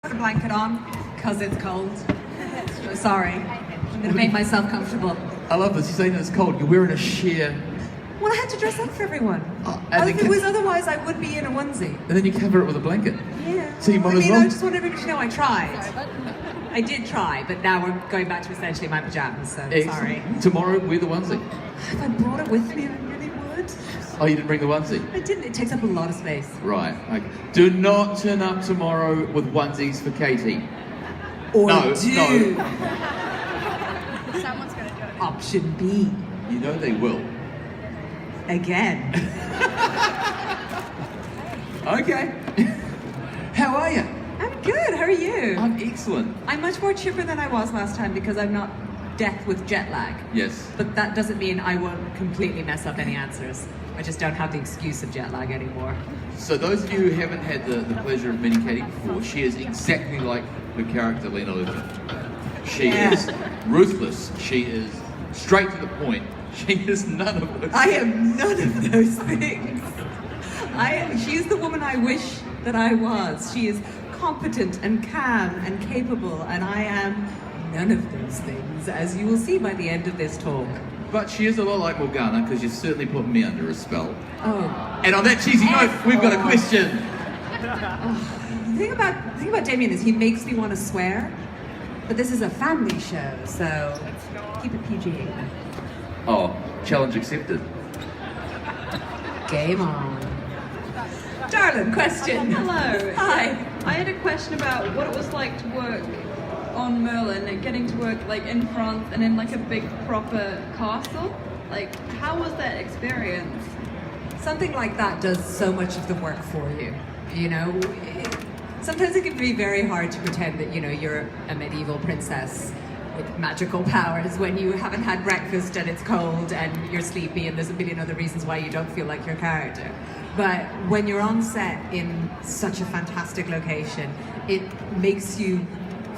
The blanket on because it's cold. Sorry, I'm going to make myself comfortable. I love this. You're saying it's cold. You're wearing a sheer. Well, I had to dress up for everyone. Otherwise, I would be in a onesie. And then you cover it with a blanket. Yeah. So you might as well. I just want everybody to know I tried. I did try, but now we're going back to essentially my pajamas. So Excellent. sorry. Tomorrow, wear the onesie. If I brought it with me, I really would. Oh, you didn't bring the onesie? I didn't. It takes up a lot of space. Right. Okay. Do not turn up tomorrow with onesies for Katie. Or No. Someone's going to do it. Option B. You know they will. Again. Okay. How are you? I'm good. How are you? I'm excellent. I'm much more chipper than I was last time because I'm not death with jet lag. Yes. But that doesn't mean I won't completely mess up any answers. I just don't have the excuse of jet lag anymore. So those of you who haven't had the pleasure of meeting Katie before, she is exactly like her character, Lena Luthor. She is ruthless. She is straight to the point. She is none of those I am none of those things. She is the woman I wish that I was. She is competent and calm and capable, and I am none of those things, as you will see by the end of this talk. But she is a lot like Morgana, because you certainly put me under a spell. Oh. And on that cheesy note, we've got a question. The thing about Damien is he makes me want to swear, but this is a family show, so keep it PG. Oh, challenge accepted. Game on. Darling, question. Hello. Hi. I had a question about what it was like to work on Merlin and getting to work like in France and in like a big proper castle. Like, how was that experience? Something like that does so much of the work for you. You know, sometimes it can be very hard to pretend that, you know, you're a medieval princess with magical powers when you haven't had breakfast and it's cold and you're sleepy and there's a million other reasons why you don't feel like your character. But when you're on set in such a fantastic location, it makes you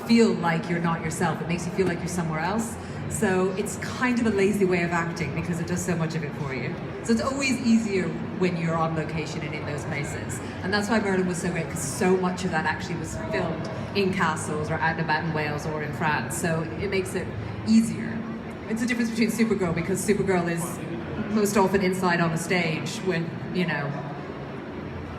feel like you're not yourself. It makes you feel like you're somewhere else. So it's kind of a lazy way of acting because it does so much of it for you. So it's always easier when you're on location and in those places. And that's why Merlin was so great, because so much of that actually was filmed in castles or out and about in Wales or in France. So it makes it easier. It's the difference between Supergirl, because Supergirl is most often inside on the stage with, you know,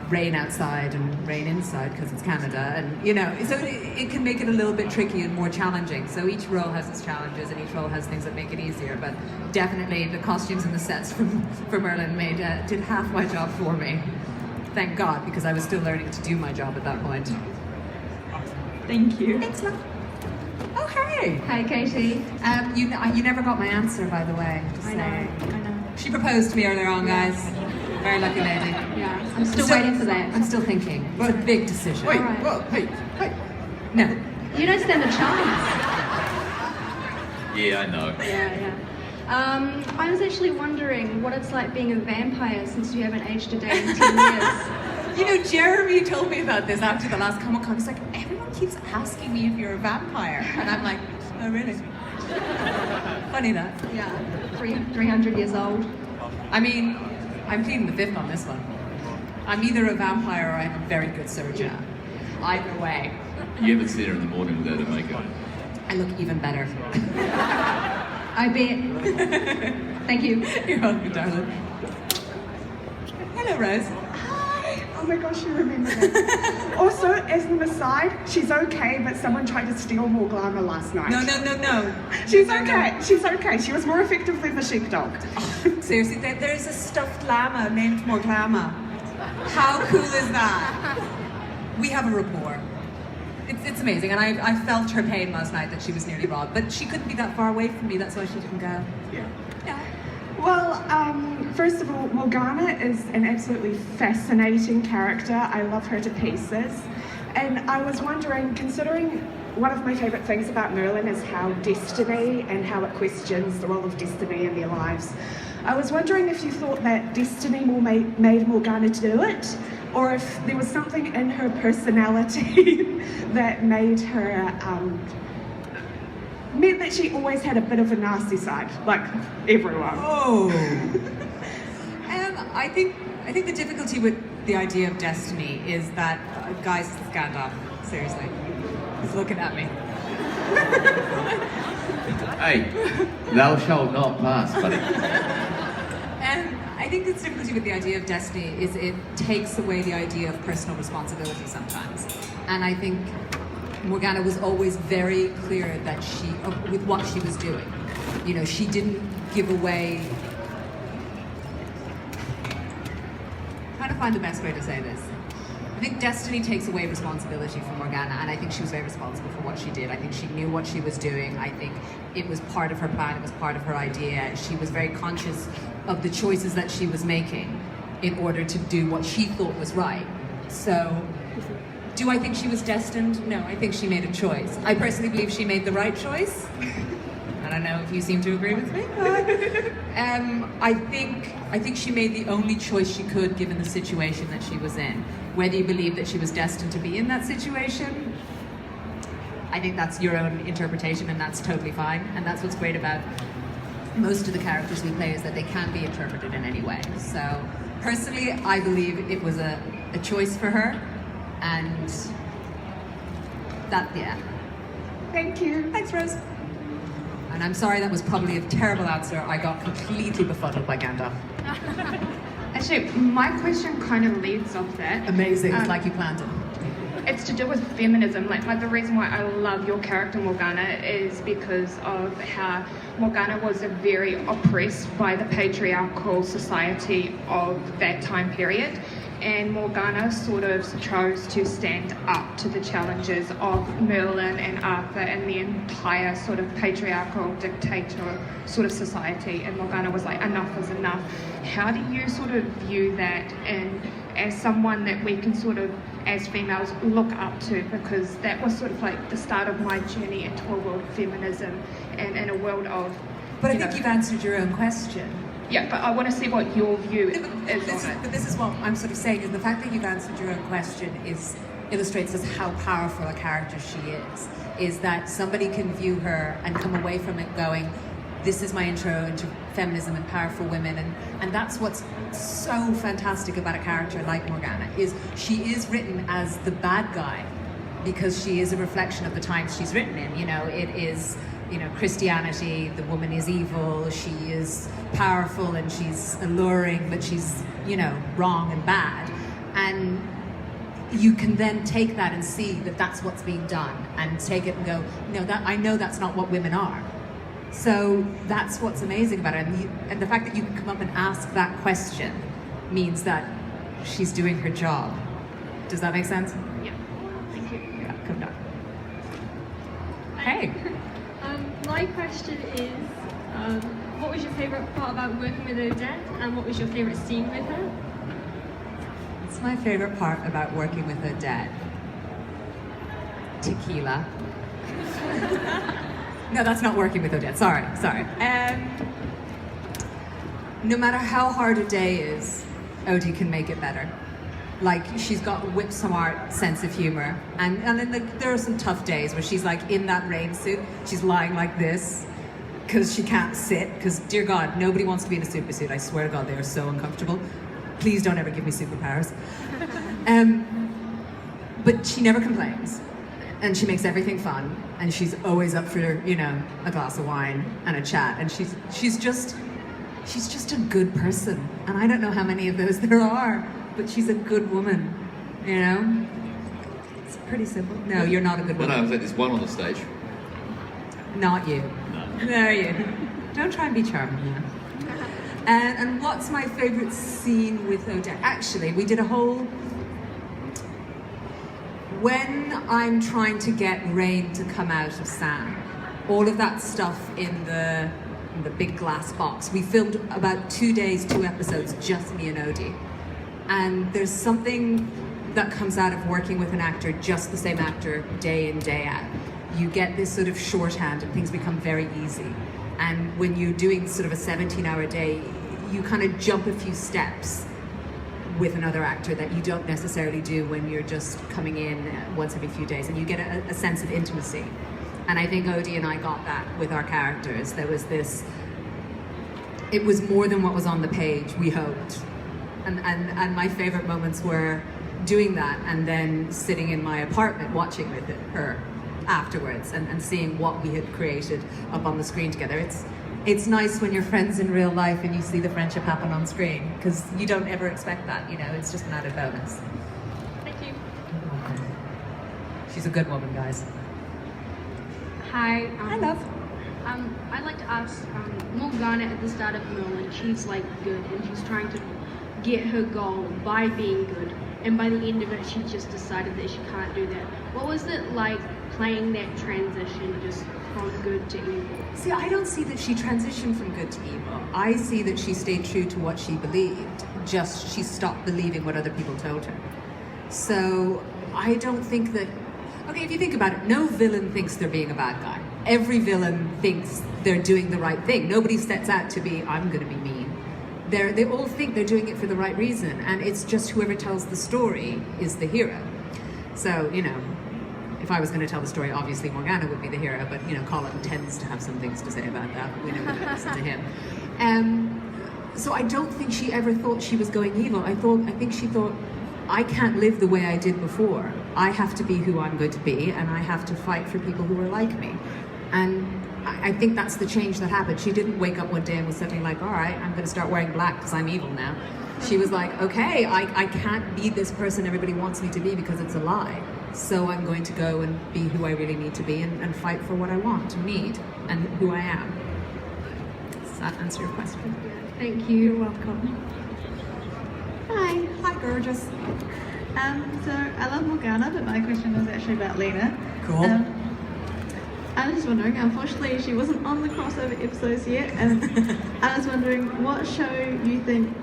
rain outside and rain inside because it's Canada, and you know, so it can make it a little bit tricky and more challenging. So each role has its challenges and each role has things that make it easier, but definitely the costumes and the sets for Merlin did half my job for me. Thank God, because I was still learning to do my job at that point. Thank you. Thanks, love. Oh, hey. Hi, Katie. You never got my answer, by the way. Just I know, saying. I know. She proposed to me earlier on, guys. Very lucky lady. Yeah, I'm still waiting for that. I'm still thinking. It's a big decision. Wait, Alright. well, hey. No. You don't stand a chance. Yeah, I know. Yeah. I was actually wondering what it's like being a vampire since you haven't aged a day in 10 years. You know, Jeremy told me about this after the last Comic-Con. He's like, everyone keeps asking me if you're a vampire. And I'm like, oh, really? Funny that. Yeah, 300 years old. I mean, I'm pleading the fifth on this one. I'm either a vampire or I'm a very good surgeon. Either way. You haven't seen her in the morning without her makeup. I look even better. I bet. Thank you. You're welcome, darling. Hello, Rose. Oh my gosh, you remember that. Also, as an aside, she's okay, but someone tried to steal more glamour last night. No. She's No. okay. She's okay. She was more effective than the sheepdog. Seriously, there's a stuffed llama named Morglama. How cool is that? We have a rapport. It's amazing, and I felt her pain last night that she was nearly robbed, but she couldn't be that far away from me, that's why she didn't go. Yeah. Well, first of all, Morgana is an absolutely fascinating character. I love her to pieces. And I was wondering, considering one of my favourite things about Merlin is how destiny and how it questions the role of destiny in their lives. I was wondering if you thought that destiny made Morgana do it, or if there was something in her personality that made her, meant that she always had a bit of a nasty side, like everyone. Oh. I think the difficulty with the idea of destiny is that guys stand up, seriously. He's looking at me. Hey, thou shalt not pass, buddy. And I think the difficulty with the idea of destiny is it takes away the idea of personal responsibility sometimes. And I think Morgana was always very clear that with what she was doing. You know, she didn't give away. I'm trying to find the best way to say this. I think destiny takes away responsibility from Morgana, and I think she was very responsible for what she did. I think she knew what she was doing. I think it was part of her plan, it was part of her idea. She was very conscious of the choices that she was making in order to do what she thought was right. So, do I think she was destined? No, I think she made a choice. I personally believe she made the right choice. I don't know if you seem to agree with me, but I think she made the only choice she could given the situation that she was in. Whether you believe that she was destined to be in that situation, I think that's your own interpretation, and that's totally fine. And that's what's great about most of the characters we play, is that they can be interpreted in any way. So personally, I believe it was a choice for her, and that, yeah. Thank you. Thanks, Rose. And I'm sorry, that was probably a terrible answer. I got completely befuddled by Gandalf. Actually, my question kind of leads off that. Amazing, it's like you planned it. It's to do with feminism. Like the reason why I love your character Morgana is because of how Morgana was very oppressed by the patriarchal society of that time period. And Morgana sort of chose to stand up to the challenges of Merlin and Arthur and the entire sort of patriarchal dictator sort of society. And Morgana was like, enough is enough. How do you sort of view that, and as someone that we can sort of, as females, look up to? Because that was sort of like the start of my journey into a world of feminism and in a world of... But I think you've answered your own question. Yeah, but I want to see what your view is on it. But this is what I'm sort of saying, is the fact that you've answered your own question illustrates us how powerful a character she is that somebody can view her and come away from it going, this is my intro into feminism and powerful women, and that's what's so fantastic about a character like Morgana, is she is written as the bad guy because she is a reflection of the times she's written in. You know, it is, you know, Christianity, the woman is evil, she is powerful and she's alluring, but she's, you know, wrong and bad. And you can then take that and see that that's what's being done, and take it and go, no, that I know that's not what women are. So that's what's amazing about it. And the fact that you can come up and ask that question means that she's doing her job. Does that make sense? Yeah. Thank you. Yeah, come down. Hey. My question is, what was your favourite part about working with Odette, and what was your favourite scene with her? What's my favourite part about working with Odette? Tequila. No, that's not working with Odette. Sorry. No matter how hard a day is, Odie can make it better. Like, she's got a whip-smart sense of humor, and then there are some tough days where she's like in that rain suit, she's lying like this because she can't sit, because dear God, nobody wants to be in a super suit. I swear to God, they are so uncomfortable. Please don't ever give me superpowers. But she never complains, and she makes everything fun, and she's always up for, you know, a glass of wine and a chat, and she's just a good person, and I don't know how many of those there are. But she's a good woman, you know? It's pretty simple. No, you're not a good woman. No, I was like, there's one on the stage. Not you. No, you. Don't try and be charming now. And what's my favourite scene with Odette? Actually, we did a whole... When I'm trying to get rain to come out of Sam, all of that stuff in the big glass box, we filmed about 2 days, 2 episodes, just me and Odie. And there's something that comes out of working with an actor, just the same actor, day in, day out. You get this sort of shorthand and things become very easy. And when you're doing sort of a 17-hour day, you kind of jump a few steps with another actor that you don't necessarily do when you're just coming in once every few days, and you get a sense of intimacy. And I think Odie and I got that with our characters. There was this, it was more than what was on the page, we hoped. And my favorite moments were doing that and then sitting in my apartment watching with her afterwards and seeing what we had created up on the screen together. It's nice when you're friends in real life and you see the friendship happen on screen, because you don't ever expect that, you know, it's just an added bonus. Thank you. She's a good woman, guys. Hi. Hi, love. I'd like to ask, Morgana at the start of Merlin, she's like good and she's trying to get her goal by being good. And by the end of it, she just decided that she can't do that. What was it like playing that transition just from good to evil? See, I don't see that she transitioned from good to evil. I see that she stayed true to what she believed, just she stopped believing what other people told her. So I don't think that... Okay, if you think about it, no villain thinks they're being a bad guy. Every villain thinks they're doing the right thing. Nobody sets out to be, I'm going to be mean. They all think they're doing it for the right reason, and it's just whoever tells the story is the hero. So, you know, if I was going to tell the story, obviously Morgana would be the hero, but, you know, Colin tends to have some things to say about that. We know we don't listen to him. So I don't think she ever thought she was going evil. I think she thought, I can't live the way I did before. I have to be who I'm going to be, and I have to fight for people who are like me. And I think that's the change that happened. She didn't wake up one day and was suddenly like, all right, I'm going to start wearing black because I'm evil now. She was like, okay, I can't be this person everybody wants me to be because it's a lie. So I'm going to go and be who I really need to be and fight for what I want and need and who I am. Does that answer your question? Thank you. You're welcome. Hi. Hi, gorgeous. So I love Morgana, but my question was actually about Lena. Cool. I was just wondering, unfortunately she wasn't on the crossover episodes yet, and I was wondering what show you think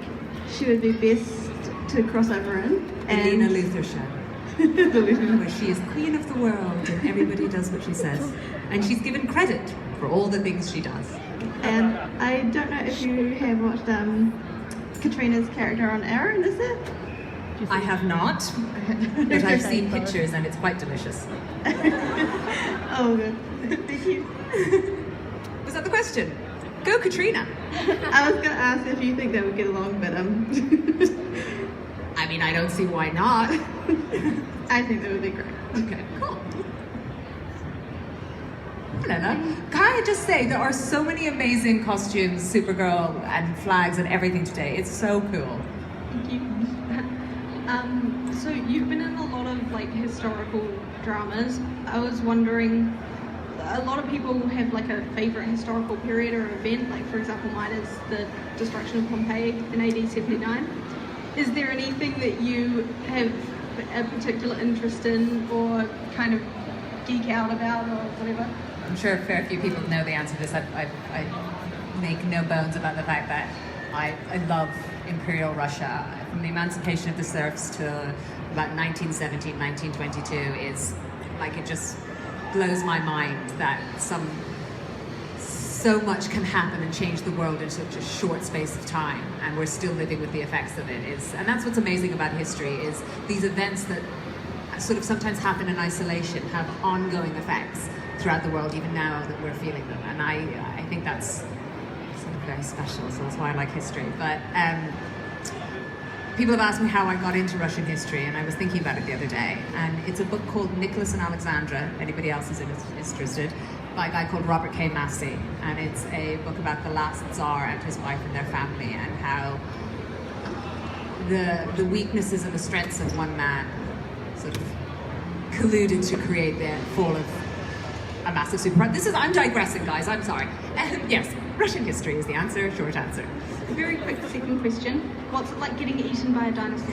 she would be best to cross over in? The Lena Luthor show. Where she is queen of the world and everybody does what she says. And she's given credit for all the things she does. And I don't know if you have watched Katrina's character on Arrow, is it? I have not, but I've seen pictures and it's quite delicious. Oh, good. Thank you. Was that the question? Go, Katrina. I was going to ask if you think they would get along, but I mean, I don't see why not. I think that would be great. Okay, cool. Helena, can I just say there are so many amazing costumes, Supergirl and flags and everything today. It's so cool. Thank you. So you've been in a lot of like historical dramas. I was wondering, a lot of people have like a favorite historical period or event. Like for example, mine is the destruction of Pompeii in AD 79. Is there anything that you have a particular interest in or kind of geek out about or whatever? I'm sure a fair few people know the answer to this. I make no bones about the fact that I love Imperial Russia. From the emancipation of the serfs to about 1917, 1922 is like, it just blows my mind that so much can happen and change the world in such a short space of time, and we're still living with the effects of it. And that's what's amazing about history, is these events that sort of sometimes happen in isolation have ongoing effects throughout the world, even now that we're feeling them. And I think that's sort of very special, so that's why I like history. But people have asked me how I got into Russian history, and I was thinking about it the other day. And it's a book called Nicholas and Alexandra, if anybody else is interested, by a guy called Robert K. Massey. And it's a book about the last Tsar and his wife and their family, and how the weaknesses and the strengths of one man sort of colluded to create the fall of a massive superpower. I'm digressing, guys, I'm sorry. Yes, Russian history is the answer, short answer. A very quick second question. What's it like getting eaten by a dinosaur?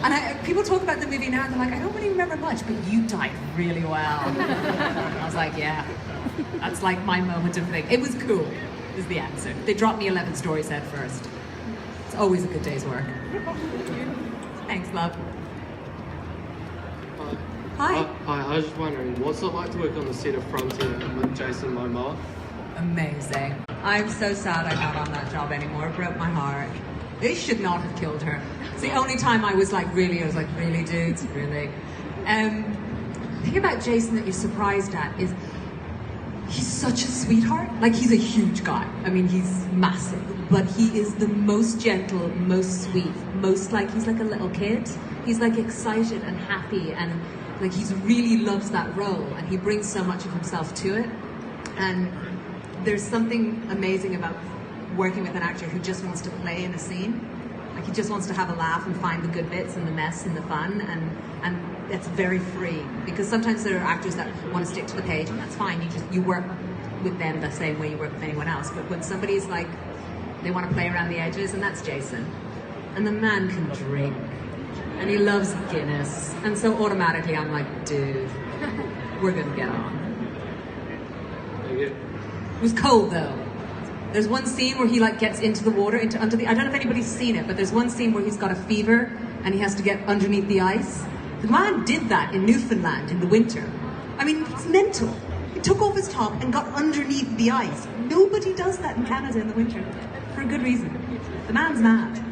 And people talk about the movie now and they're like, I don't really remember much, but you died really well. I was like, yeah, that's like my moment of thing. It was cool, is the answer. They dropped me 11 stories head first. It's always a good day's work. Thanks, love. Hi. Hi, I was just wondering, what's it like to work on the set of Frontier with Jason Momoa? Amazing. I'm so sad I'm not on that job anymore. It broke my heart. They should not have killed her. It's the only time I was like, really, dudes, really. The thing about Jason that you're surprised at is he's such a sweetheart. Like, he's a huge guy. I mean, he's massive, but he is the most gentle, most sweet, most like, he's like a little kid. He's like excited and happy, and like he really loves that role, and he brings so much of himself to it. And there's something amazing about working with an actor who just wants to play in a scene. Like he just wants to have a laugh and find the good bits and the mess and the fun, and it's very free. Because sometimes there are actors that want to stick to the page, and that's fine. You work with them the same way you work with anyone else. But when somebody's like, they want to play around the edges, and that's Jason. And the man can drink, and he loves Guinness, and so automatically I'm like, dude, we're gonna get on. Thank you. It was cold though. There's one scene where he like gets into the water, under the. I don't know if anybody's seen it, but there's one scene where he's got a fever and he has to get underneath the ice. The man did that in Newfoundland in the winter. I mean, it's mental. He took off his top and got underneath the ice. Nobody does that in Canada in the winter, for a good reason. The man's mad.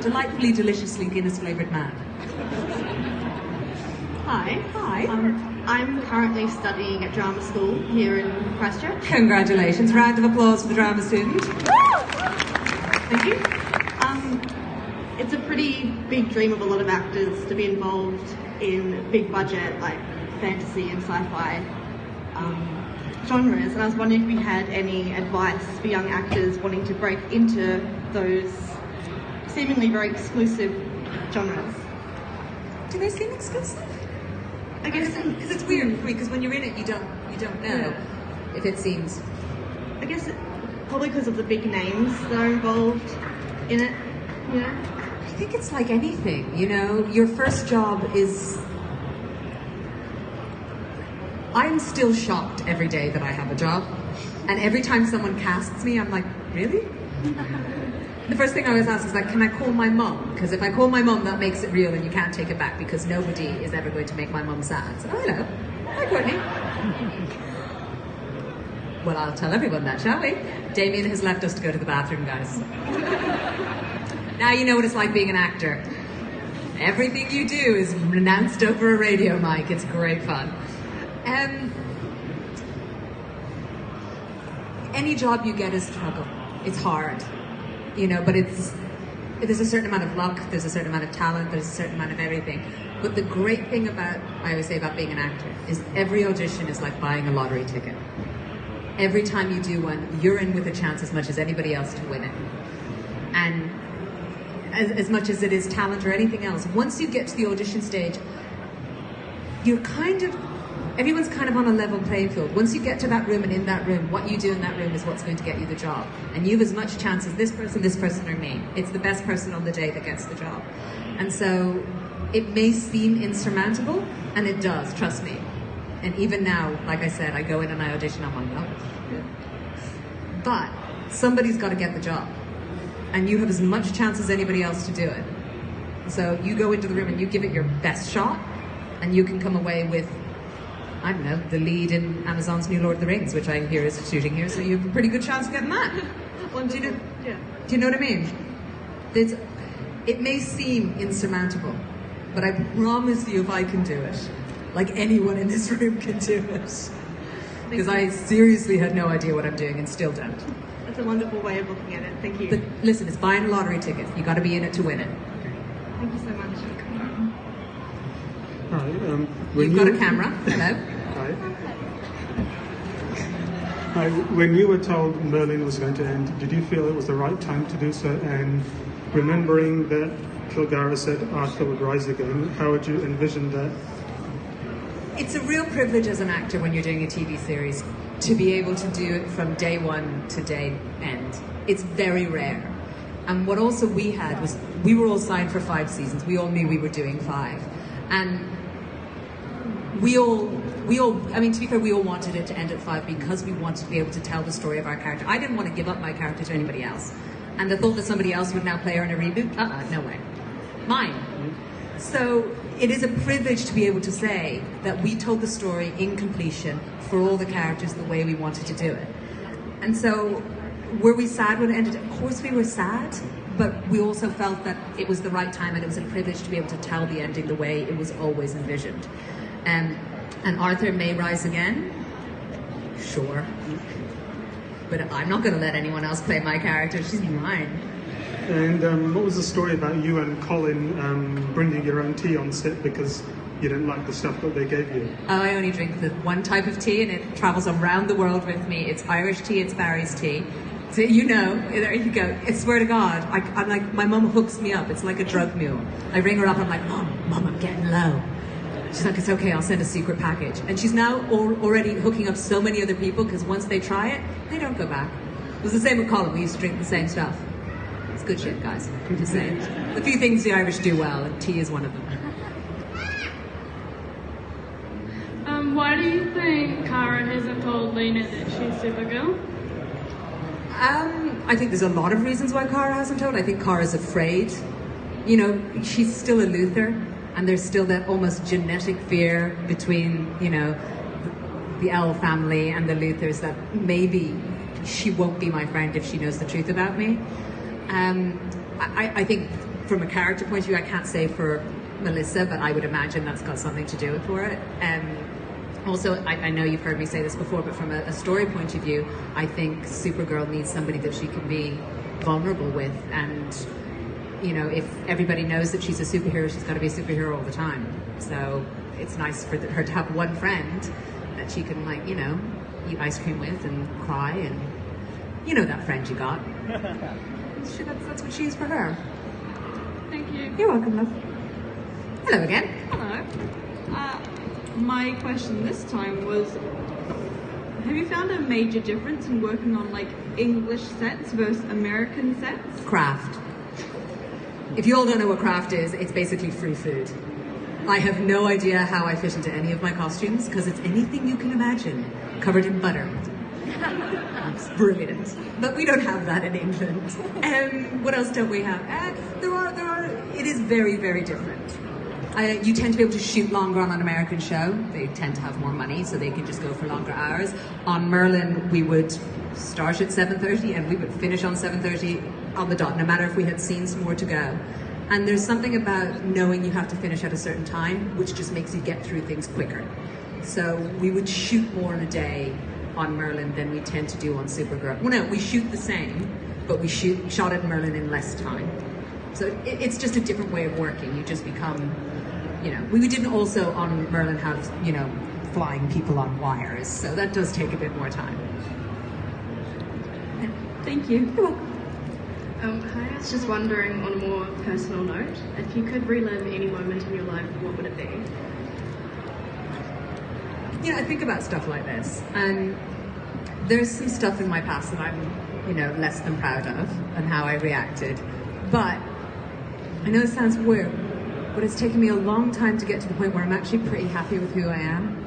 Delightfully, deliciously Guinness-flavoured mad. Hi. Hi. I'm currently studying at drama school here in Christchurch. Congratulations. Round of applause for the drama student. Thank you. It's a pretty big dream of a lot of actors to be involved in big budget, like fantasy and sci-fi genres. And I was wondering if you had any advice for young actors wanting to break into those seemingly very exclusive genres. Do they seem exclusive? I guess because it's weird for me, because when you're in it, you don't know if it seems. I guess probably because of the big names that are involved in it. You know, I think it's like anything. You know, your first job is. I'm still shocked every day that I have a job, and every time someone casts me, I'm like, really? The first thing I always ask is like, can I call my mum? Because if I call my mum, that makes it real and you can't take it back, because nobody is ever going to make my mum sad. So, hello. Hi, Courtney. Well, I'll tell everyone that, shall we? Damien has left us to go to the bathroom, guys. Now you know what it's like being an actor. Everything you do is announced over a radio mic. It's great fun. Any job you get is struggle. It's hard. You know, but there's a certain amount of luck, there's a certain amount of talent, there's a certain amount of everything. But the great thing I always say about being an actor, is every audition is like buying a lottery ticket. Every time you do one, you're in with a chance as much as anybody else to win it. And as much as it is talent or anything else, once you get to the audition stage, everyone's kind of on a level playing field. Once you get to that room, and in that room, what you do in that room is what's going to get you the job. And you have as much chance as this person, or me. It's the best person on the day that gets the job. And so it may seem insurmountable, and it does, trust me. And even now, like I said, I go in and I audition, I'm like, oh. But somebody's got to get the job. And you have as much chance as anybody else to do it. So you go into the room and you give it your best shot, and you can come away with, I don't know, the lead in Amazon's new Lord of the Rings, which I hear is shooting here, so you have a pretty good chance of getting that. Do you know what I mean? It may seem insurmountable, but I promise you if I can do it, like anyone in this room can do it. Because I seriously had no idea what I'm doing and still don't. That's a wonderful way of looking at it. Thank you. But listen, it's buying a lottery ticket. You got to be in it to win it. Thank you so much. Hi. You've got a camera. Hello. Hi. When you were told Merlin was going to end, did you feel it was the right time to do so? And remembering that Kilgara said Arthur would rise again, how would you envision that? It's a real privilege as an actor when you're doing a TV series to be able to do it from day one to day end. It's very rare. And what also we had was, we were all signed for 5 seasons. We all knew we were doing 5. And we all, I mean, to be fair, we all wanted it to end at 5 because we wanted to be able to tell the story of our character. I didn't want to give up my character to anybody else. And the thought that somebody else would now play her in a reboot, no way. Mine. So it is a privilege to be able to say that we told the story in completion for all the characters the way we wanted to do it. And so, were we sad when it ended? Of course we were sad, but we also felt that it was the right time and it was a privilege to be able to tell the ending the way it was always envisioned. And Arthur may rise again, sure. But I'm not going to let anyone else play my character, she's mine. And what was the story about you and Colin bringing your own tea on set because you didn't like the stuff that they gave you? Oh, I only drink the one type of tea, and it travels around the world with me. It's Irish tea, it's Barry's tea. So you know, there you go. I swear to God, I'm like, my mum hooks me up. It's like a drug mule. I ring her up, I'm like, Mum, I'm getting low. She's like, it's okay, I'll send a secret package. And she's now already hooking up so many other people, because once they try it, they don't go back. It was the same with Colin. We used to drink the same stuff. It's good shit, guys. I'm just saying. A few things the Irish do well, and tea is one of them. Why do you think Kara hasn't told Lena that she's Supergirl? I think there's a lot of reasons why Kara hasn't told. I think Kara's afraid. You know, she's still a Luther, and there's still that almost genetic fear between, you know, the L family and the Luthers that maybe she won't be my friend if she knows the truth about me. I think from a character point of view, I can't say for Melissa, but I would imagine that's got something to do with it. Also, I know you've heard me say this before, but from a story point of view, I think Supergirl needs somebody that she can be vulnerable with. And, you know, if everybody knows that she's a superhero, she's got to be a superhero all the time. So it's nice for her to have one friend that she can, like, you know, eat ice cream with and cry, and you know that friend you got. That's what she is for her. Thank you. You're welcome, love. Hello again. Hello. My question this time was, have you found a major difference in working on like English sets versus American sets? Craft. If you all don't know what craft is, it's basically free food. I have no idea how I fit into any of my costumes, because it's anything you can imagine, covered in butter. It's brilliant. But we don't have that in England. What else don't we have? It is very, very different. You tend to be able to shoot longer on an American show. They tend to have more money, so they can just go for longer hours. On Merlin, we would start at 7:30 and we would finish on 7:30 on the dot, no matter if we had scenes more to go. And there's something about knowing you have to finish at a certain time, which just makes you get through things quicker. So we would shoot more in a day on Merlin than we tend to do on Supergirl. Well, no, we shoot the same, but we shot at Merlin in less time. So it's just a different way of working. You just become, you know, we didn't also on Merlin have, you know, flying people on wires, so that does take a bit more time. Thank you. You're welcome. Hi, I was just wondering, on a more personal note, if you could relive any moment in your life, what would it be? You know, I think about stuff like this, and there's some stuff in my past that I'm, you know, less than proud of, and how I reacted. But I know it sounds weird, but it's taken me a long time to get to the point where I'm actually pretty happy with who I am.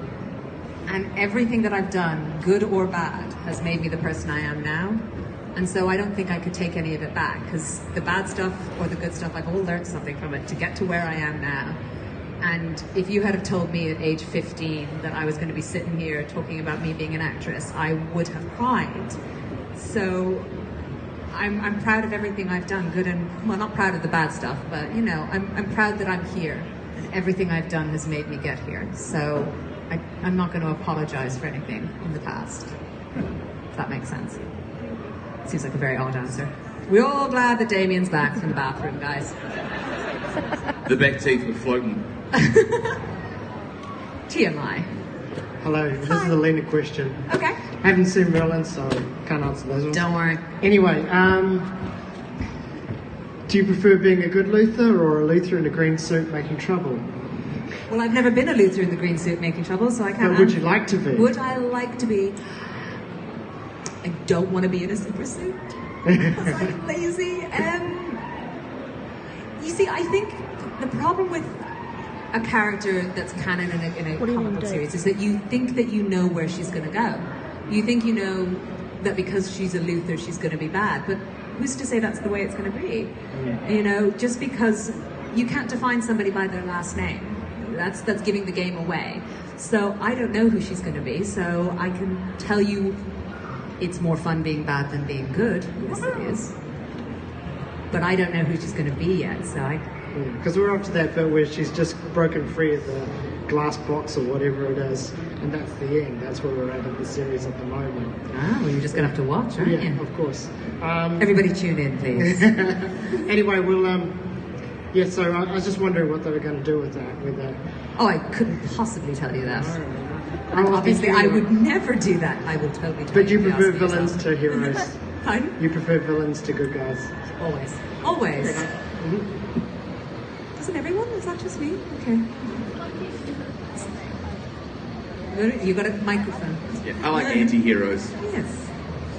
And everything that I've done, good or bad, has made me the person I am now. And so I don't think I could take any of it back, because the bad stuff or the good stuff, I've all learned something from it to get to where I am now. And if you had have told me at age 15 that I was going to be sitting here talking about me being an actress, I would have cried. So I'm proud of everything I've done, good and, well, not proud of the bad stuff, but, you know, I'm proud that I'm here. And everything I've done has made me get here. So I'm not going to apologize for anything in the past, if that makes sense. Seems like a very odd answer. We're all glad that Damien's back from the bathroom, guys. The back teeth were floating. TMI. Hello, this is a Lena question. Okay. I haven't seen Merlin, so can't answer those ones. Don't worry. Anyway, do you prefer being a good Luther or a Luther in a green suit making trouble? Well, I've never been a Luther in the green suit making trouble, so I can't. But would you like to be? Would I like to be? I don't want to be in a super suit. Because I'm lazy. You see, I think the problem with a character that's canon in a comic book series is that you think that you know where she's going to go. You think you know that because she's a Luther, she's going to be bad. But who's to say that's the way it's going to be? You know, just because you can't define somebody by their last name. That's giving the game away. So I don't know who she's going to be. So I can tell you it's more fun being bad than being good. Yes, it is. But I don't know who she's going to be yet, so because we're up to that bit where she's just broken free of the glass box or whatever it is, and that's the end. That's where we're at in the series at the moment. Ah, well, you're just going to have to watch, aren't you? Of course. Everybody tune in, please. Anyway, so I was just wondering what they were going to do with that. Oh, I couldn't possibly tell you that. I was Obviously, thinking I would never do that. I will totally tell But you if you prefer ask me villains yourself. to heroes. Pardon? You prefer villains to good guys. Always. Always. Doesn't everyone? Is that just me? Okay. You got a microphone. Yeah, I like anti-heroes. Yes.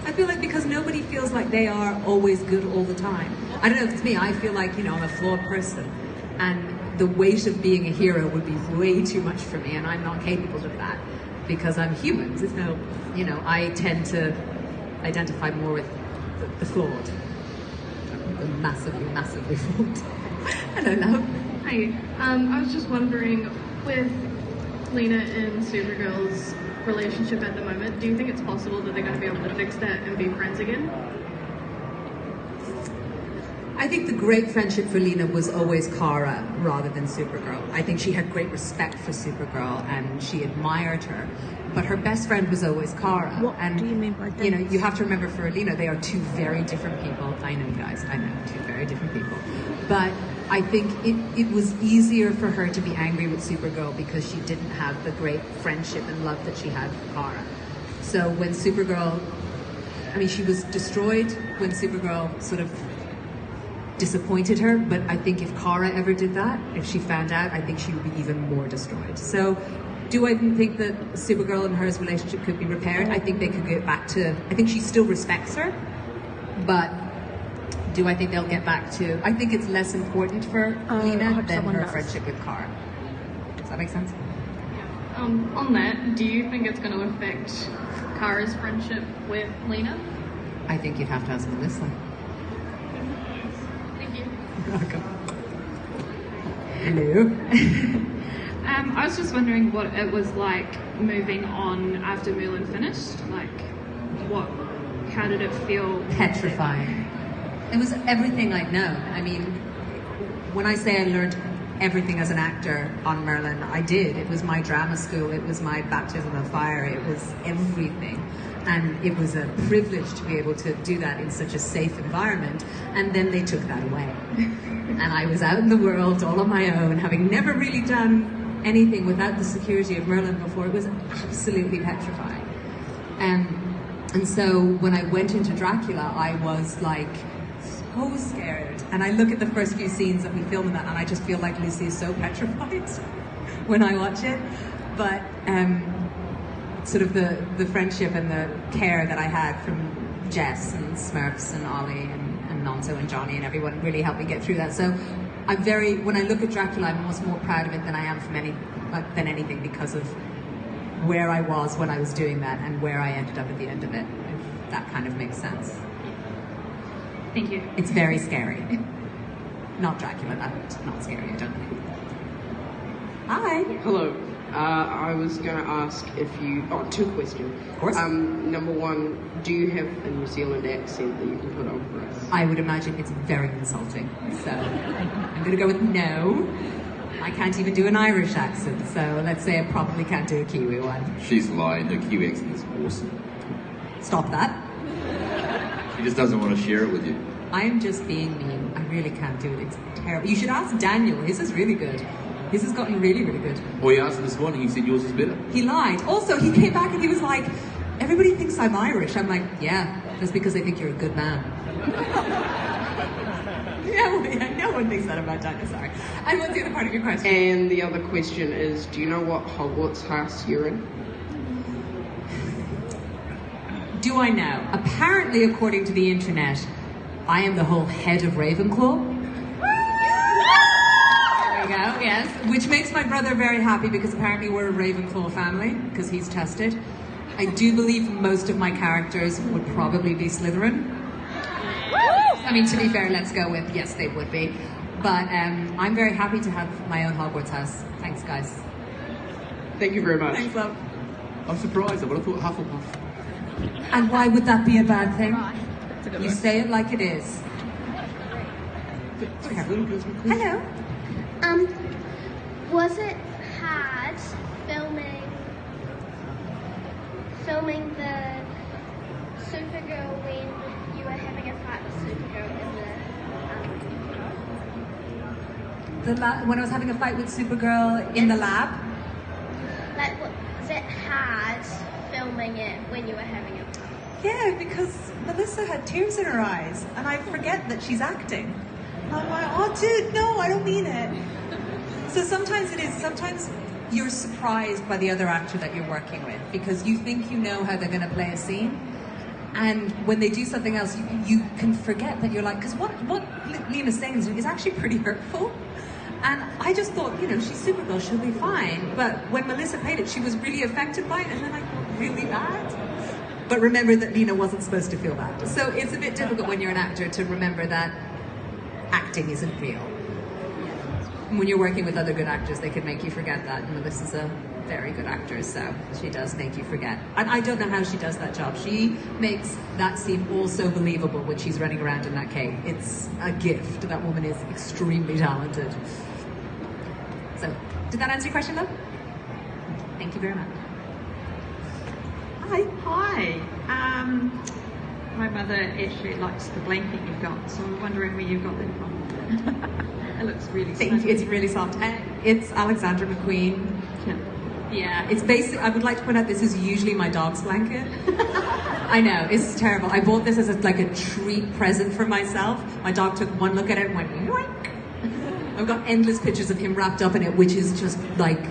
I feel like because nobody feels like they are always good all the time. I don't know if it's me. I feel like, I'm a flawed person. And the weight of being a hero would be way too much for me. And I'm not capable of that because I'm human. There's no, I tend to identify more with the flawed. The massively, massively flawed. I don't know. Hi. I was just wondering, with Lena and Supergirl's relationship at the moment, do you think it's possible that they're going to be able to fix that and be friends again? I think the great friendship for Lena was always Kara rather than Supergirl. I think she had great respect for Supergirl and she admired her. But her best friend was always Kara. What do you mean by that? You have to remember for Lena, they are two very different people. I know, guys, I know, two very different people. But I think it was easier for her to be angry with Supergirl because she didn't have the great friendship and love that she had for Kara. So when Supergirl, she was destroyed when Supergirl sort of disappointed her, but I think if Kara ever did that, if she found out, I think she would be even more destroyed. So do I think that Supergirl and her's relationship could be repaired? I think they could get back to, I think she still respects her, but do I think they'll get back to, I think it's less important for Lena than her friendship with Kara. Does that make sense? On that, do you think it's going to affect Kara's friendship with Lena? I think you'd have to ask Melissa. Thank you. You're welcome. Hello. I was just wondering what it was like moving on after Merlin finished. How did it feel? Petrifying. It was everything I'd known. When I say I learned everything as an actor on Merlin, I did. It was my drama school, it was my baptism of fire, it was everything. And it was a privilege to be able to do that in such a safe environment. And then they took that away. And I was out in the world all on my own, having never really done anything without the security of Merlin before. It was absolutely petrifying. And so when I went into Dracula, I was like so scared. And I look at the first few scenes that we filmed that, and I just feel like Lucy is so petrified when I watch it. But sort of the friendship and the care that I had from Jess and Smurfs and Ollie and Nonso and Johnny and everyone really helped me get through that. So when I look at Dracula, I'm almost more proud of it than I am than anything because of where I was when I was doing that and where I ended up at the end of it, if that kind of makes sense. Thank you. It's very scary. Not Dracula, that's not scary, I don't think. Hi. Hello. I was going to ask if you... two questions. Of course. Number one, do you have a New Zealand accent that you can put on for us? I would imagine it's very insulting. So I'm going to go with no. I can't even do an Irish accent, so let's say I probably can't do a Kiwi one. She's lying. Her Kiwi accent is awesome. Stop that. She just doesn't want to share it with you. I am just being mean. I really can't do it. It's terrible. You should ask Daniel. His is really good. His has gotten really, really good. Well, he asked him this morning. He said yours is better. He lied. Also, he came back and he was like, everybody thinks I'm Irish. I'm like, yeah, that's because they think you're a good man. Yeah, no one thinks that about Daniel, sorry. And what's the other part of your question? And the other question is, do you know what Hogwarts house you're in? Do I know? Apparently, according to the internet, I am the whole head of Ravenclaw. There we go, yes. Which makes my brother very happy because apparently we're a Ravenclaw family, because he's tested. I do believe most of my characters would probably be Slytherin. To be fair, let's go with yes, they would be. But I'm very happy to have my own Hogwarts house. Thanks, guys. Thank you very much. Thanks, love. I'm surprised. I would have thought Hufflepuff. And why would that be a bad thing? You say it like it is. Hello. Was it hard filming the Supergirl when you were having a fight with Supergirl in the when I was having a fight with Supergirl in the lab? like, was it hard filming it when you were having a fight? Yeah, because Melissa had tears in her eyes, and I forget that she's acting. I'm like, oh, dude, no, I don't mean it. So sometimes you're surprised by the other actor that you're working with, because you think you know how they're going to play a scene, and when they do something else, you can forget that you're like, because what Lena's saying is actually pretty hurtful. And I just thought, she's Supergirl, she'll be fine. But when Melissa played it, she was really affected by it, and then I felt really bad. But remember that Lena wasn't supposed to feel bad. So it's a bit difficult when you're an actor to remember that acting isn't real. When you're working with other good actors, they can make you forget that. And Melissa's a very good actor, so she does make you forget. And I don't know how she does that job. She makes that scene all so believable when she's running around in that cave. It's a gift. That woman is extremely talented. So, did that answer your question, love? Thank you very much. Hi. My mother actually likes the blanket you've got, so I'm wondering where you got that from. It looks really Thank you. It's really soft. It's Alexandra McQueen. Yeah, it's basically, I would like to point out this is usually my dog's blanket. I know, it's terrible. I bought this as a treat present for myself. My dog took one look at it and went, yoink. I've got endless pictures of him wrapped up in it, which is just like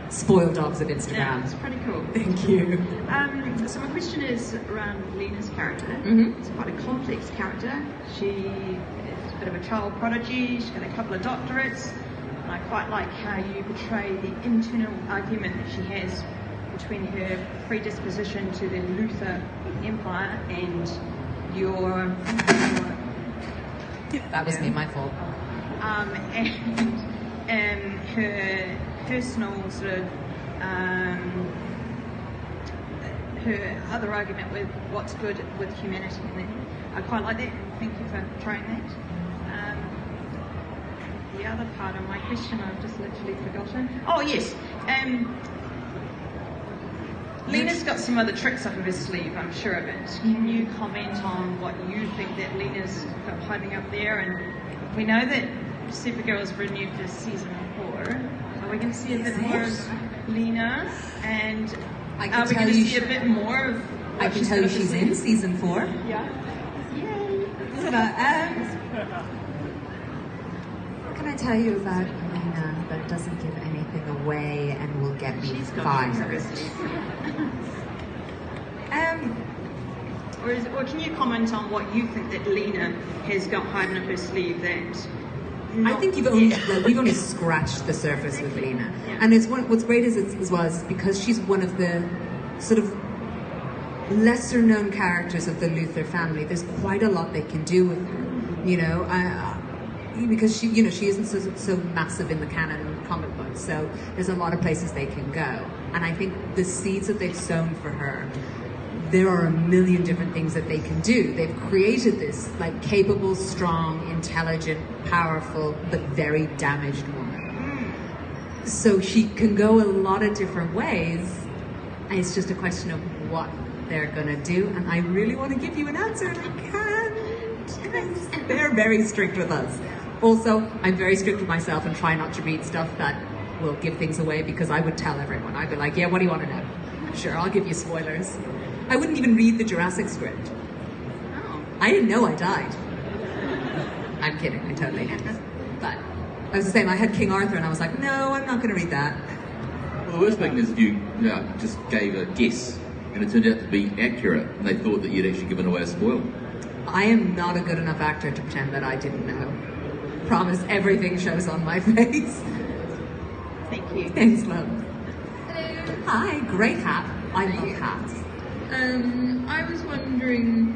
spoiled dogs of Instagram. Yeah, it's pretty cool. Thank you. So my question is around Lena's character. Mm-hmm. It's quite a complex character. She is a bit of a child prodigy. She's got a couple of doctorates. And I quite like how you portray the internal argument that she has between her predisposition to the Luther Empire and your... That was me, my fault. And her personal sort of her other argument with what's good with humanity, and I quite like that. Thank you for trying that. The other part of my question I've just literally forgotten. Oh yes, Lena's got some other tricks up her sleeve, I'm sure of it. Can you comment on what you think that Lena's got hiding up there? And we know that Supergirl is renewed for season 4. Are we going to see a bit more of Lena? And are we going to see a bit more of what I can tell you she's in season 4. Yeah. Yay. What can I tell you about Lena that doesn't give anything away and will get me fired? Or can you comment on what you think that Lena has got hiding up her sleeve that... I think we've only scratched the surface with Lena. Yeah. And what's great is because she's one of the sort of lesser known characters of the Luther family, there's quite a lot they can do with her, because she isn't so massive in the canon comic books, so there's a lot of places they can go. And I think the seeds that they've sown for her, there are a million different things that they can do. They've created this capable, strong, intelligent, powerful, but very damaged woman. So she can go a lot of different ways, and it's just a question of what they're gonna do. And I really want to give you an answer, and I can't. They're very strict with us. Also, I'm very strict with myself and try not to read stuff that will give things away, because I would tell everyone. I'd be like, yeah, what do you want to know? Sure, I'll give you spoilers. I wouldn't even read the Jurassic script. Oh. I didn't know I died. I'm kidding, I totally did. But I was the same, I had King Arthur and I was like, no, I'm not going to read that. Well, the worst thing is if you just gave a guess and it turned out to be accurate and they thought that you'd actually given away a spoil. I am not a good enough actor to pretend that I didn't know. Promise, everything shows on my face. Thank you. Thanks, love. Hello. Hi, great hat. I love hats. I was wondering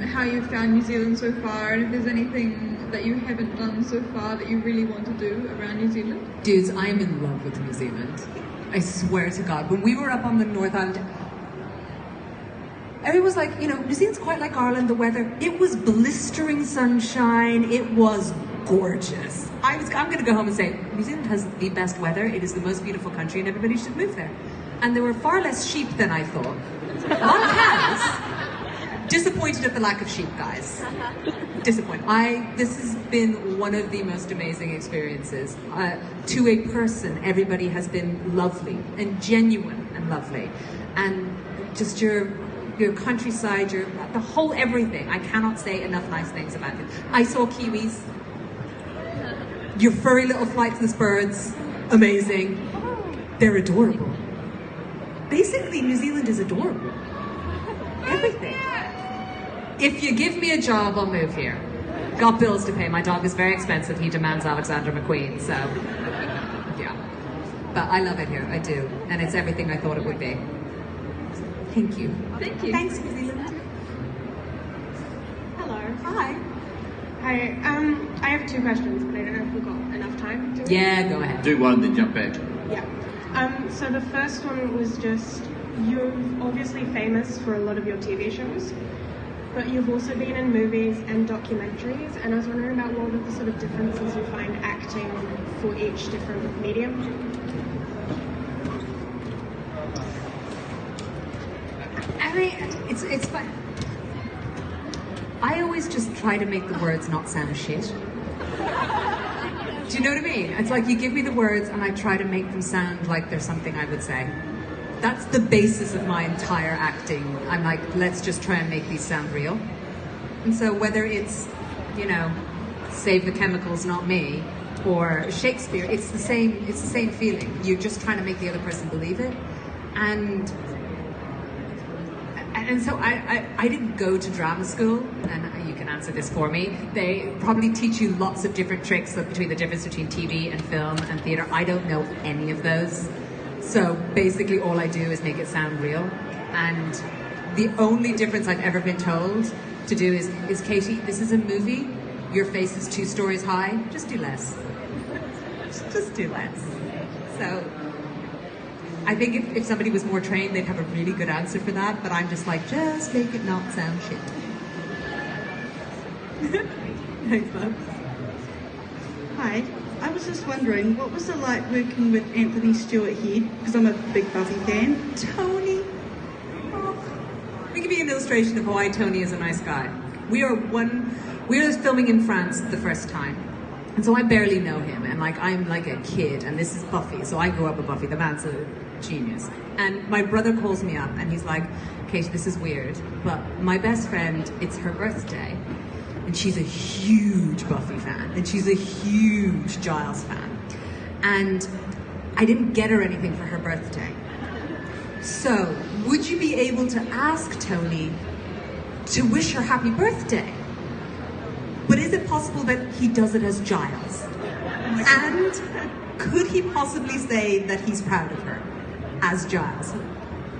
how you found New Zealand so far, and if there's anything that you haven't done so far that you really want to do around New Zealand. Dudes, I am in love with New Zealand. I swear to God. When we were up on the North Island, everyone was like, New Zealand's quite like Ireland, the weather. It was blistering sunshine. It was gorgeous. I'm going to go home and say, New Zealand has the best weather. It is the most beautiful country and everybody should move there. and there were far less sheep than I thought. A lot of cows. Disappointed at the lack of sheep, guys. Disappointed. This has been one of the most amazing experiences. To a person, everybody has been lovely and genuine and lovely. And just your countryside, the whole everything. I cannot say enough nice things about it. I saw kiwis. Your furry little flightless birds, amazing. They're adorable. Basically, New Zealand is adorable. Everything. If you give me a job, I'll move here. Got bills to pay. My dog is very expensive. He demands Alexander McQueen, so yeah. But I love it here, I do. And it's everything I thought it would be. Thank you. Thank you. Thanks, New Zealand. Hello. Hi. Hi. I have two questions, but I don't know if we've got enough time. Yeah, go ahead. Do one, then jump back. Yeah. So the first one was just, you're obviously famous for a lot of your TV shows, but you've also been in movies and documentaries, and I was wondering about what are the sort of differences you find acting for each different medium? I mean, it's fun. I always just try to make the words not sound shit. Do you know what I mean? It's like you give me the words and I try to make them sound like they're something I would say. That's the basis of my entire acting. I'm like, let's just try and make these sound real. And so whether it's, Save the Chemicals, Not Me, or Shakespeare, it's the same feeling. You're just trying to make the other person believe it. And so I didn't go to drama school, and you can answer this for me. They probably teach you lots of different tricks between the difference between TV and film and theater. I don't know any of those. So basically all I do is make it sound real. And the only difference I've ever been told to do is Katie, this is a movie. Your face is 2 stories high. Just do less. Just do less. So I think if somebody was more trained, they'd have a really good answer for that, but I'm just like, just make it not sound shit. Thanks, love. Hi, I was just wondering, what was it like working with Anthony Stewart Head? Because I'm a big Buffy fan. Tony. Oh. Let me give you an illustration of why Tony is a nice guy. We were filming in France the first time. And so I barely know him, and I'm like a kid, and this is Buffy, so I grew up with Buffy, the man's a genius. And my brother calls me up, and he's like, Kate, this is weird, but my best friend, it's her birthday, and she's a huge Buffy fan, and she's a huge Giles fan. And I didn't get her anything for her birthday. So, would you be able to ask Tony to wish her happy birthday? But is it possible that he does it as Giles? And could he possibly say that he's proud of her as Giles?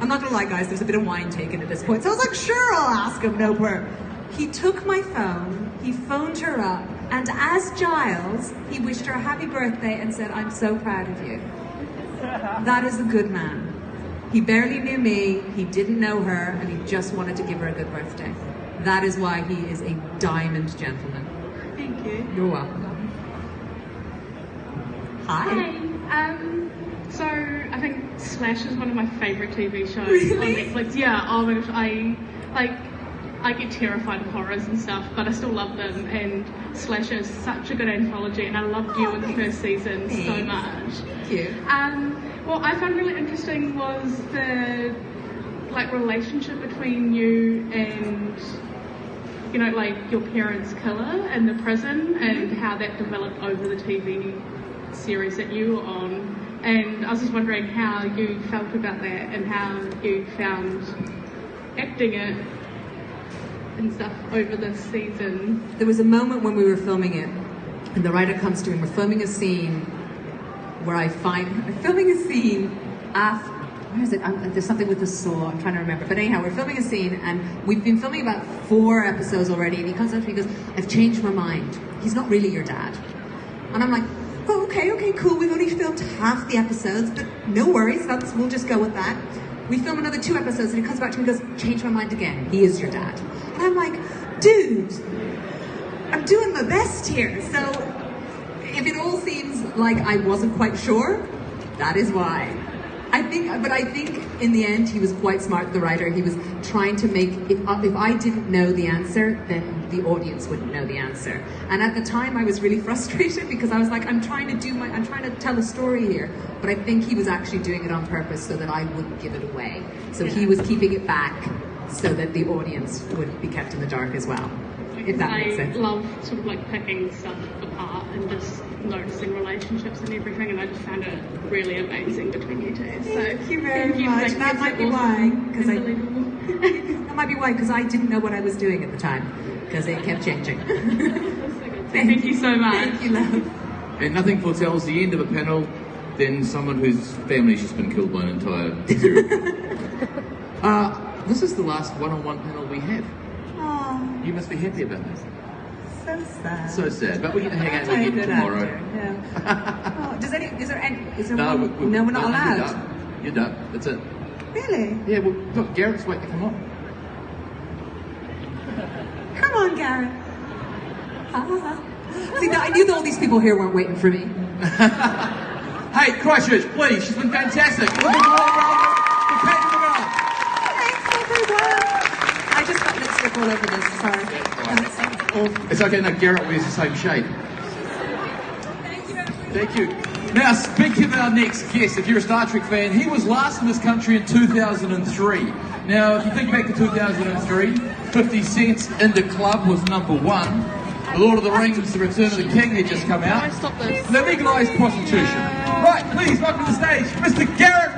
I'm not gonna lie, guys, there's a bit of wine taken at this point. So I was like, sure, I'll ask him, no problem. He took my phone, he phoned her up, and as Giles, he wished her a happy birthday and said, I'm so proud of you. That is a good man. He barely knew me, he didn't know her, and he just wanted to give her a good birthday. That is why he is a diamond gentleman. Thank you. You're welcome. Hi. So I think Slash is one of my favourite TV shows Really? on Netflix. Yeah, oh my gosh, I get terrified of horrors and stuff, but I still love them, and Slash is such a good anthology, and I loved you in the first season so much. Thank you. What I found really interesting was the relationship between you and your parents' killer in the prison, and how that developed over the TV series that you were on. And I was just wondering how you felt about that and how you found acting it and stuff over this season. There was a moment when we were filming it, and the writer comes to me, and we're filming a scene where where is it? There's something with the saw, I'm trying to remember. But anyhow, we're filming a scene, and we've been filming about 4 episodes already, and he comes up to me and goes, I've changed my mind. He's not really your dad. And I'm like, oh, okay, cool. We've only filmed half the episodes, but no worries, we'll just go with that. We film another 2 episodes, and he comes back to me and goes, change my mind again. He is your dad. And I'm like, dude, I'm doing my best here. So if it all seems like I wasn't quite sure, that is why. I think but I think in the end he was quite smart, the writer. He was trying to make, if I didn't know the answer, then the audience wouldn't know the answer. And at the time I was really frustrated because I was like, I'm trying to tell a story here. But I think he was actually doing it on purpose so that I wouldn't give it away. So he was keeping it back so that the audience would be kept in the dark as well. If that makes sense. I love sort of like picking stuff apart and just noticing relationships and everything, and I just found it really amazing between you two. Thank you very much. That might be why, because that might be why, because I didn't know what I was doing at the time, because it kept changing. Thank you so much. Thank you, love. And nothing foretells the end of a panel than someone whose family's just been killed by an entire serial killer. This is the last one-on-one panel we have. You must be happy about this. So sad. So sad, but we get to hang out with you tomorrow. Yeah. Is there No, one? No, we're not allowed. You're done. That's it. Really? Yeah, well, look, Garrett's waiting to come on. Come on, Garrett. See, I knew that all these people here weren't waiting for me. Hey, Christchurch, please, she's been fantastic. We'll be all around the Kate McGrath. Thanks, everyone. I just got lipstick all over this, sorry. It's okay, no, Garrett wears the same shade. Thank you. Now, speaking of our next guest, if you're a Star Trek fan, he was last in this country in 2003. Now, if you think back to 2003, 50 Cent's In the Club was #1. The Lord of the Rings, The Return of the King had just come out. The legalised prostitution. Right, please, welcome to the stage, Mr. Garrett